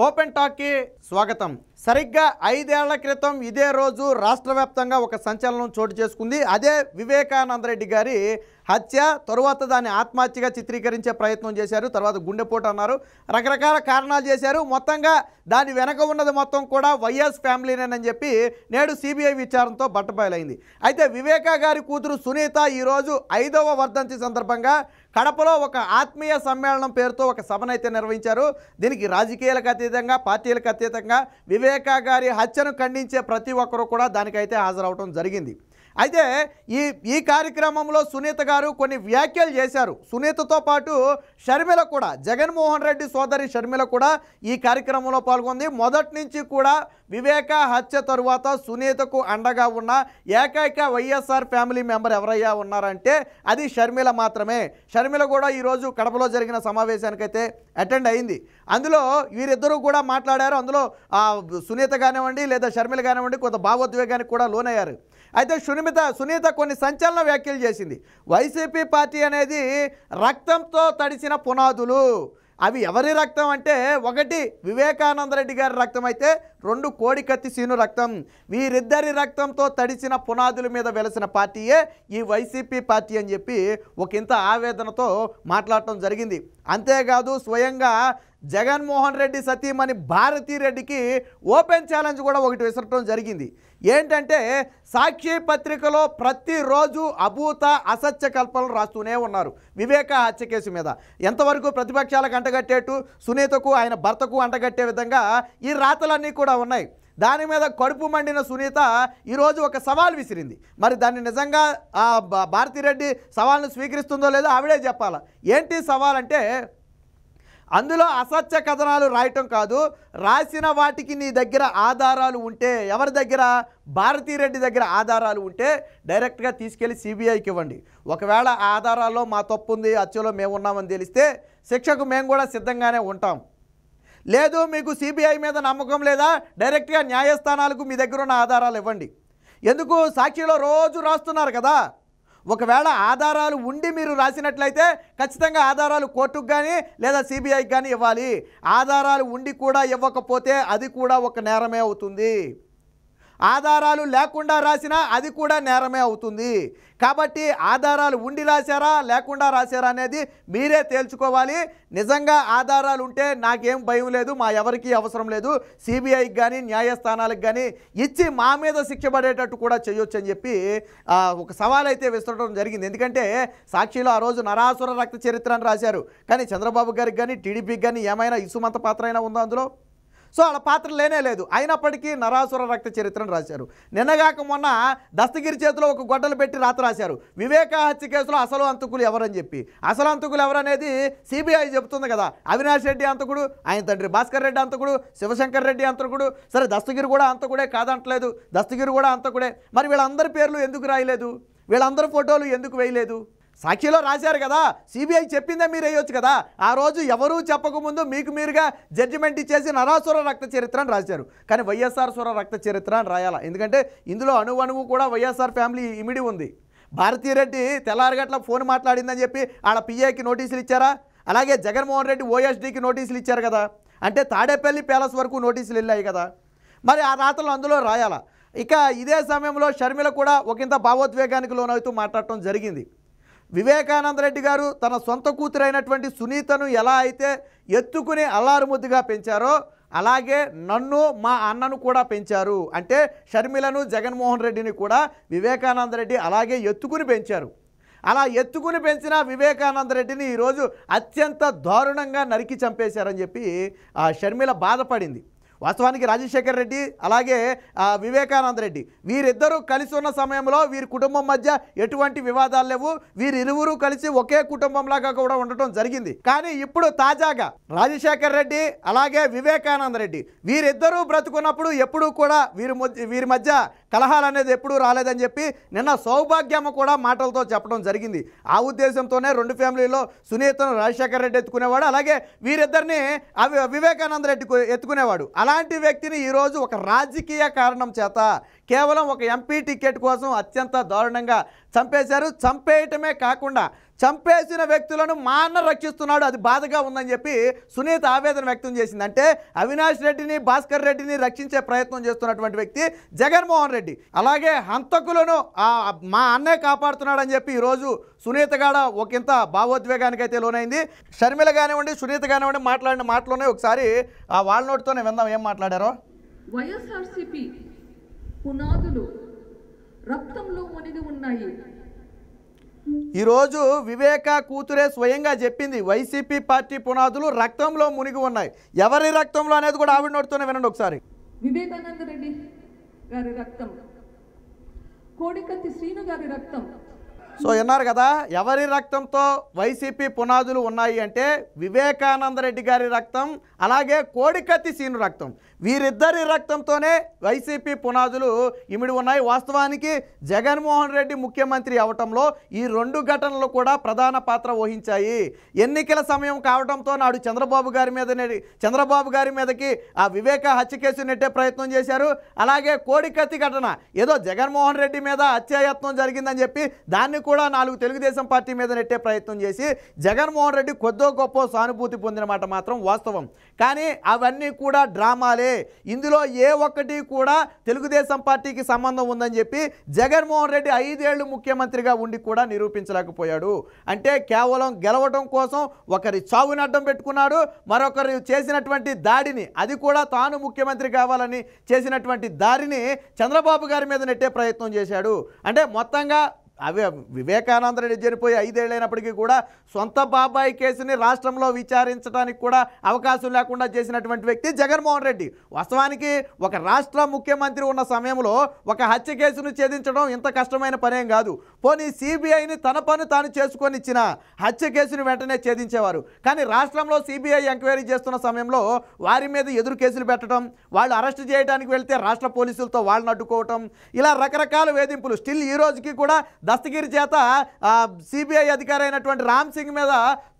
Open టాక్కి స్వాగతం. సరిగ్గా 5 ఏళ్ల క్రితం ఇదే రోజు రాష్ట్ర వ్యాప్తంగా ఒక సంచలనం చోటు చేసుకుంది. అదే వివేకానంద రెడ్డి గారి హత్య. తరువాత దాన్ని ఆత్మహత్యగా చిత్రీకరించే ప్రయత్నం చేశారు. తర్వాత గుండెపోటు అన్నారు, రకరకాల కారణాలు చేశారు. మొత్తంగా దాని వెనక ఉన్నది మొత్తం కూడా వైఎస్ ఫ్యామిలీనేనని చెప్పి నేడు సిబిఐ విచారణతో బట్టబయలైంది. అయితే వివేకా గారి కూతురు సునీత ఈరోజు 5వ వర్ధంతి సందర్భంగా కడపలో ఒక ఆత్మీయ సమ్మేళనం పేరుతో ఒక సభనైతే నిర్వహించారు. దీనికి రాజకీయాలకు అతీతంగా, పార్టీలకు అతీతంగా వివేకా గారి హత్యను ఖండించే ప్రతి ఒక్కరూ కూడా దానికైతే హాజరవడం జరిగింది. అయితే ఈ కార్యక్రమంలో సునీత గారు కొన్ని వ్యాఖ్యలు చేశారు. సునీతతో పాటు షర్మిల కూడా, జగన్మోహన్ రెడ్డి సోదరి షర్మిల కూడా ఈ కార్యక్రమంలో పాల్గొంది. మొదటి నుంచి కూడా వివేక హత్య తరువాత సునీతకు అండగా ఉన్న ఏకైక వైఎస్ఆర్ ఫ్యామిలీ మెంబర్ ఎవరయ్యా ఉన్నారంటే అది షర్మిల మాత్రమే. షర్మిల కూడా ఈరోజు కడపలో జరిగిన సమావేశానికైతే అటెండ్ అయింది. అందులో వీరిద్దరూ కూడా మాట్లాడారు. అందులో సునీత కానివ్వండి లేదా షర్మిల కానివ్వండి కొంత భావోద్వేగానికి కూడా లోనయ్యారు. అయితే సునీత కొన్ని సంచలన వ్యాఖ్యలు చేసింది. వైసీపీ పార్టీ అనేది రక్తంతో తడిసిన పునాదులు. అవి ఎవరి రక్తం అంటే, ఒకటి వివేకానంద రెడ్డి గారి రక్తం అయితే, 2 కోడికత్తి సీను రక్తం. వీరిద్దరి రక్తంతో తడిచిన పునాదుల మీద వెలసిన పార్టీయే ఈ వైసీపీ పార్టీ అని చెప్పి ఒకంత ఆవేదనతో మాట్లాడటం జరిగింది. అంతేకాదు స్వయంగా జగన్మోహన్ రెడ్డి సతీమణి భారతీ రెడ్డికి ఓపెన్ ఛాలెంజ్ కూడా ఒకటి విసరటం జరిగింది. ఏంటంటే, సాక్షి పత్రికలో ప్రతిరోజు అభూత అసత్య కల్పనలు రాస్తూనే ఉన్నారు వివేక హత్య కేసు మీద. ఎంతవరకు ప్రతిపక్షాలకు అంటగట్టేట్టు సునీతకు ఆయన భర్తకు అంటగట్టే విధంగా ఈ రాతలన్నీ కూడా ఉన్నాయి. దాని మీద కడుపు మండిన సునీత ఈరోజు ఒక సవాల్ విసిరింది. మరి దాన్ని నిజంగా భారతిరెడ్డి సవాల్ను స్వీకరిస్తుందో లేదో ఆవిడే చెప్పాలా. ఏంటి సవాల్ అంటే, అందులో అసత్య కథనాలు రాయటం కాదు, రాసిన వాటికి నీ దగ్గర ఆధారాలు ఉంటే, ఎవరి దగ్గర, భారతీరెడ్డి దగ్గర ఆధారాలు ఉంటే డైరెక్ట్గా తీసుకెళ్ళి సిబిఐకి ఇవ్వండి. ఒకవేళ ఆ ఆధారాల్లో మా తప్పు ఉంది, హత్యలో మేము ఉన్నామని తెలిస్తే శిక్షకు మేము కూడా సిద్ధంగానే ఉంటాం. లేదు మీకు సిబిఐ మీద నమ్మకం లేదా, డైరెక్ట్గా న్యాయస్థానాలకు మీ దగ్గర ఉన్న ఆధారాలు ఇవ్వండి. ఎందుకు, సాక్షిలో రోజు రాస్తున్నారు కదా. ఒకవేళ ఆధారాలు ఉండి మీరు రాసినట్లయితే ఖచ్చితంగా ఆధారాలు కోర్టుకు కానీ లేదా సిబిఐకి కానీ ఇవ్వాలి. ఆధారాలు ఉండి కూడా ఇవ్వకపోతే అది కూడా ఒక నేరమే అవుతుంది. ఆధారాలు లేకుండా రాసినా అది కూడా నేరమే అవుతుంది. కాబట్టి ఆధారాలు ఉండి రాశారా లేకుండా రాశారా అనేది మీరే తేల్చుకోవాలి. నిజంగా ఆధారాలు ఉంటే నాకేం భయం లేదు, మా ఎవరికి అవసరం లేదు, సిబిఐకి కానీ న్యాయస్థానాలకు కానీ ఇచ్చి మా మీద శిక్ష పడేటట్టు కూడా చేయొచ్చు అని చెప్పి ఒక సవాల్ అయితే విసరడం జరిగింది. ఎందుకంటే సాక్షిలో ఆ రోజు నరాసుర రక్త చరిత్ర అని రాశారు, కానీ చంద్రబాబు గారికి కానీ టీడీపీకి కానీ ఏమైనా ఇసుమంత పాత్ర అయినా ఉందో అందులో? సో అలా పాత్ర లేనే లేదు. అయినప్పటికీ నరాసుర రక్త చరిత్రను రాశారు. నిన్నగాక మొన్న దస్తగిరి చేతిలో ఒక గొడ్డలు పెట్టి రాశారు వివేక హత్య కేసులో అసలు అంతకులు ఎవరని చెప్పి. అసలు అంతకులు ఎవరనేది సిబిఐ చెబుతుంది కదా. అవినాష్ రెడ్డి అంతకుడు, ఆయన తండ్రి భాస్కర్ రెడ్డి అంతకుడు, శివశంకర్ రెడ్డి అంతకుడు. సరే దస్తగిరి కూడా అంతకుడే కాదంటలేదు, దస్తగిరి కూడా అంతకుడే. మరి వీళ్ళందరి పేర్లు ఎందుకు రాయలేదు, వీళ్ళందరి ఫోటోలు ఎందుకు వేయలేదు? సాక్షిలో రాశారు కదా, సిబిఐ చెప్పిందే మీరు వేయొచ్చు కదా. ఆ రోజు ఎవరూ చెప్పకముందు మీకు మీరుగా జడ్జిమెంట్ ఇచ్చేసి నరాసుర రక్త చరిత్ర అని రాశారు. కానీ వైఎస్ఆర్ సుర రక్త చరిత్ర అని రాయాలా, ఎందుకంటే ఇందులో అణువు కూడా వైఎస్ఆర్ ఫ్యామిలీ ఇమిడి ఉంది. భారతీరెడ్డి తెల్లారగట్ల ఫోన్ మాట్లాడిందని చెప్పి ఆడ పిఏకి నోటీసులు ఇచ్చారా? అలాగే జగన్మోహన్ రెడ్డి ఓఎస్డీకి నోటీసులు ఇచ్చారు కదా. అంటే తాడేపల్లి ప్యాలెస్ వరకు నోటీసులు వెళ్ళాయి కదా. మరి ఆ రాతలు అందులో రాయాలా? ఇక ఇదే సమయంలో షర్మిల కూడా ఒకంత భావోద్వేగానికి లోనవుతూ మాట్లాడటం జరిగింది. వివేకానంద రెడ్డి గారు తన సొంత కూతురైనటువంటి సునీతను ఎలా అయితే ఎత్తుకుని అల్లారుముద్దుగా పెంచారో అలాగే నన్ను, మా అన్నను కూడా పెంచారు. అంటే షర్మిలను, జగన్మోహన్ రెడ్డిని కూడా వివేకానంద రెడ్డి అలాగే ఎత్తుకుని పెంచారు. అలా ఎత్తుకుని పెంచిన వివేకానంద రెడ్డిని ఈరోజు అత్యంత దారుణంగా నరికి చంపేశారని చెప్పి షర్మిల బాధపడింది. వాస్తవానికి రాజశేఖర్ రెడ్డి అలాగే వివేకానంద రెడ్డి వీరిద్దరూ కలిసి ఉన్న సమయంలో వీరి కుటుంబం మధ్య ఎటువంటి వివాదాలు లేవు. వీరిరువురు కలిసి ఒకే కుటుంబంలాగా కూడా ఉండటం జరిగింది. కానీ ఇప్పుడు తాజాగా రాజశేఖర్ రెడ్డి అలాగే వివేకానంద రెడ్డి వీరిద్దరూ బ్రతుకున్నప్పుడు ఎప్పుడూ కూడా వీరి మధ్య కలహాలు అనేది ఎప్పుడూ రాలేదని చెప్పి నిన్న సౌభాగ్యమ్మ కూడా మాటలతో చెప్పడం జరిగింది. ఆ ఉద్దేశంతోనే 2 ఫ్యామిలీలో సునీతను రాజశేఖర్ రెడ్డి ఎత్తుకునేవాడు, అలాగే వీరిద్దరిని వివేకానంద రెడ్డి ఎత్తుకునేవాడు. అలాంటి వ్యక్తిని ఈరోజు ఒక రాజకీయ కారణం చేత కేవలం ఒక ఎంపీ టికెట్ కోసం అత్యంత దారుణంగా చంపేశారు. చంపేయటమే కాకుండా చంపేసిన వ్యక్తులను మా అన్న రక్షిస్తున్నాడు, అది బాధగా ఉందని చెప్పి సునీత ఆవేదన వ్యక్తం చేసింది. అంటే అవినాష్ రెడ్డిని, భాస్కర్ రెడ్డిని రక్షించే ప్రయత్నం చేస్తున్నటువంటి వ్యక్తి జగన్మోహన్ రెడ్డి. అలాగే హంతకులను మా అన్నే కాపాడుతున్నాడని చెప్పి ఈరోజు సునీత గాడ ఒకంత భావోద్వేగానికి అయితే లోనైంది. షర్మిల కానివ్వండి, సునీత కానివ్వండి మాట్లాడిన మాటలోనే ఒకసారి వాళ్ళ నోటితోనే విందాం ఏం మాట్లాడారో. వైఎస్ఆర్సీపీ పునాదులు రక్తంలో మునిగి ఉన్నాయి. ఈరోజు వివేక కూతురే స్వయంగా చెప్పింది, వైసీపీ పార్టీ పునాదులు రక్తంలో మునిగి ఉన్నాయి. ఎవరి రక్తంలో అనేది కూడా ఆవిడ నోటితోనే వినండి ఒకసారి. వివేకానంద రెడ్డి గారి రక్తం, కోడికత్తి శ్రీను గారి రక్తం. సో విన్నారు కదా, ఎవరి రక్తంతో వైసీపీ పునాదులు ఉన్నాయి అంటే వివేకానంద రెడ్డి గారి రక్తం, అలాగే కోడికత్తి శ్రీను రక్తం. వీరిద్దరి రక్తంతోనే వైసీపీ పునాదులు ఇమిడి ఉన్నాయి. వాస్తవానికి జగన్మోహన్ రెడ్డి ముఖ్యమంత్రి అవటంలో ఈ రెండు ఘటనలు కూడా ప్రధాన పాత్ర వహించాయి. ఎన్నికల సమయం కావడంతో నాడు చంద్రబాబు గారి మీదకి ఆ వివేక హత్య కేసు నెట్టే ప్రయత్నం చేశారు. అలాగే కోడికత్తి ఘటన ఏదో జగన్మోహన్ రెడ్డి మీద హత్యాయత్నం జరిగిందని చెప్పి దాన్ని కూడా 4 తెలుగుదేశం పార్టీ మీద నెట్టే ప్రయత్నం చేసి జగన్మోహన్ రెడ్డి కొద్దో గొప్ప సానుభూతి పొందిన మాట మాత్రం వాస్తవం. కానీ అవన్నీ కూడా డ్రామాలే. ఇందులో ఏ ఒక్కటి కూడా తెలుగుదేశం పార్టీకి సంబంధం ఉందని చెప్పి జగన్మోహన్ రెడ్డి 5 ఏళ్లు ముఖ్యమంత్రిగా ఉండి కూడా నిరూపించలేకపోయాడు. అంటే కేవలం గెలవడం కోసం ఒకరి చావుని అడ్డం పెట్టుకున్నాడు, మరొకరు చేసినటువంటి దాడిని, అది కూడా తాను ముఖ్యమంత్రి కావాలని చేసినటువంటి దాడిని చంద్రబాబు గారి మీద నెట్టే ప్రయత్నం చేశాడు. అంటే మొత్తంగా వివేకానంద రెడ్డి చనిపోయి 5 ఏళ్ళైనప్పటికీ కూడా సొంత బాబాయి కేసుని రాష్ట్రంలో విచారించడానికి కూడా అవకాశం లేకుండా చేసినటువంటి వ్యక్తి జగన్మోహన్ రెడ్డి. వాస్తవానికి ఒక రాష్ట్ర ముఖ్యమంత్రి ఉన్న సమయంలో ఒక హత్య కేసును ఛేదించడం ఇంత కష్టమైన పనేం కాదు. పోనీ సిబిఐని తన పని తాను చేసుకొని ఇచ్చిన హత్య కేసును వెంటనే ఛేదించేవారు. కానీ రాష్ట్రంలో సిబిఐ ఎంక్వైరీ చేస్తున్న సమయంలో వారి మీద ఎదురు కేసులు పెట్టడం, వాళ్ళు అరెస్ట్ చేయడానికి వెళ్తే రాష్ట్ర పోలీసులతో వాళ్ళని అడ్డుకోవటం, ఇలా రకరకాల వేధింపులు. స్టిల్ ఈ రోజుకి కూడా దస్తగిరి చేత సిబిఐ అధికారి అయినటువంటి రామ్ సింగ్ మీద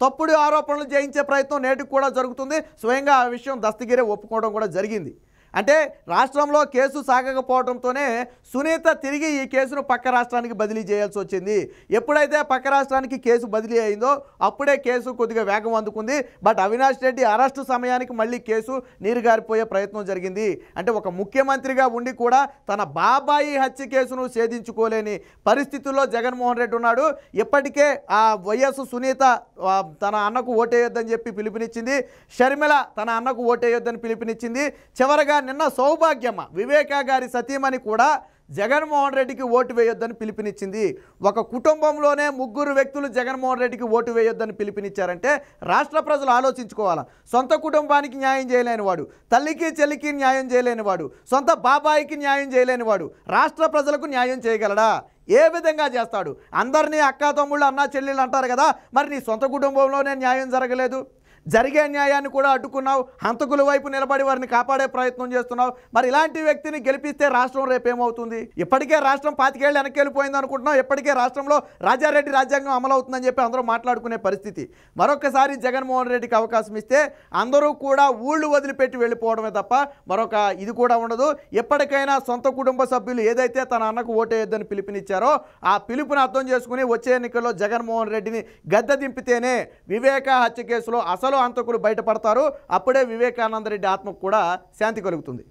తప్పుడు ఆరోపణలు చేయించే ప్రయత్నం నేటికి కూడా జరుగుతుంది. స్వయంగా ఆ విషయం దస్తగిరే ఒప్పుకోవడం కూడా జరిగింది. అంటే రాష్ట్రంలో కేసు సాగకపోవడంతోనే సునీత తిరిగి ఈ కేసును పక్క రాష్ట్రానికి బదిలీ చేయాల్సి వచ్చింది. ఎప్పుడైతే పక్క రాష్ట్రానికి కేసు బదిలీ అయిందో అప్పుడే కేసు కొద్దిగా వేగం అందుకుంది. బట్ అవినాష్ రెడ్డి అరెస్టు సమయానికి మళ్ళీ కేసు నీరుగారిపోయే ప్రయత్నం జరిగింది. అంటే ఒక ముఖ్యమంత్రిగా ఉండి కూడా తన బాబాయి హత్య కేసును ఛేదించుకోలేని పరిస్థితుల్లో జగన్మోహన్ రెడ్డి ఉన్నాడు. ఇప్పటికే ఆ వైఎస్ సునీత తన అన్నకు ఓటేయొద్దని చెప్పి పిలుపునిచ్చింది. షర్మిల తన అన్నకు ఓటేయొద్దని పిలుపునిచ్చింది. చివరగా నిన్న సౌభాగ్యమ్మ వివేకా గారి సతీమణి కూడా జగన్మోహన్ రెడ్డికి ఓటు వేయొద్దని పిలుపునిచ్చింది. ఒక కుటుంబంలోనే 3 వ్యక్తులు జగన్మోహన్ రెడ్డికి ఓటు వేయొద్దని పిలుపునిచ్చారంటే రాష్ట్ర ప్రజలు ఆలోచించుకోవాలా. సొంత కుటుంబానికి న్యాయం చేయలేని వాడు, తల్లికి చెల్లికి న్యాయం చేయలేని వాడు, సొంత బాబాయికి న్యాయం చేయలేని వాడు రాష్ట్ర ప్రజలకు న్యాయం చేయగలడా? ఏ విధంగా చేస్తాడు? అందరినీ అక్కా తమ్ముళ్ళు అన్నా చెల్లెళ్ళు అంటారు కదా, మరి నీ సొంత కుటుంబంలోనే న్యాయం జరగలేదు, జరిగే న్యాయాన్ని కూడా అడ్డుకున్నావు, హంతకుల వైపు నిలబడి వారిని కాపాడే ప్రయత్నం చేస్తున్నావు. మరి ఇలాంటి వ్యక్తిని గెలిపిస్తే రాష్ట్రం రేపేమవుతుంది? ఇప్పటికే రాష్ట్రం 25 ఏళ్ళు వెనక్కి వెళ్ళిపోయింది అనుకుంటున్నాం. ఇప్పటికే రాష్ట్రంలో రాజారెడ్డి రాజ్యాంగం అమలవుతుందని చెప్పి అందరూ మాట్లాడుకునే పరిస్థితి. మరొకసారి జగన్మోహన్ రెడ్డికి అవకాశం ఇస్తే అందరూ కూడా ఊళ్ళు వదిలిపెట్టి వెళ్ళిపోవడమే తప్ప మరొక ఇది కూడా ఉండదు. ఎప్పటికైనా సొంత కుటుంబ సభ్యులు ఏదైతే తన అన్నకు ఓటేయొద్దని పిలుపునిచ్చారో ఆ పిలుపుని అర్థం చేసుకుని వచ్చే ఎన్నికల్లో జగన్మోహన్ రెడ్డిని గద్దె దింపితేనే వివేక హత్య కేసులో అసలు హంతకులు బయటపడతారు. అప్పుడే వివేకానంద రెడ్డి ఆత్మకు కూడా శాంతి కలుగుతుంది.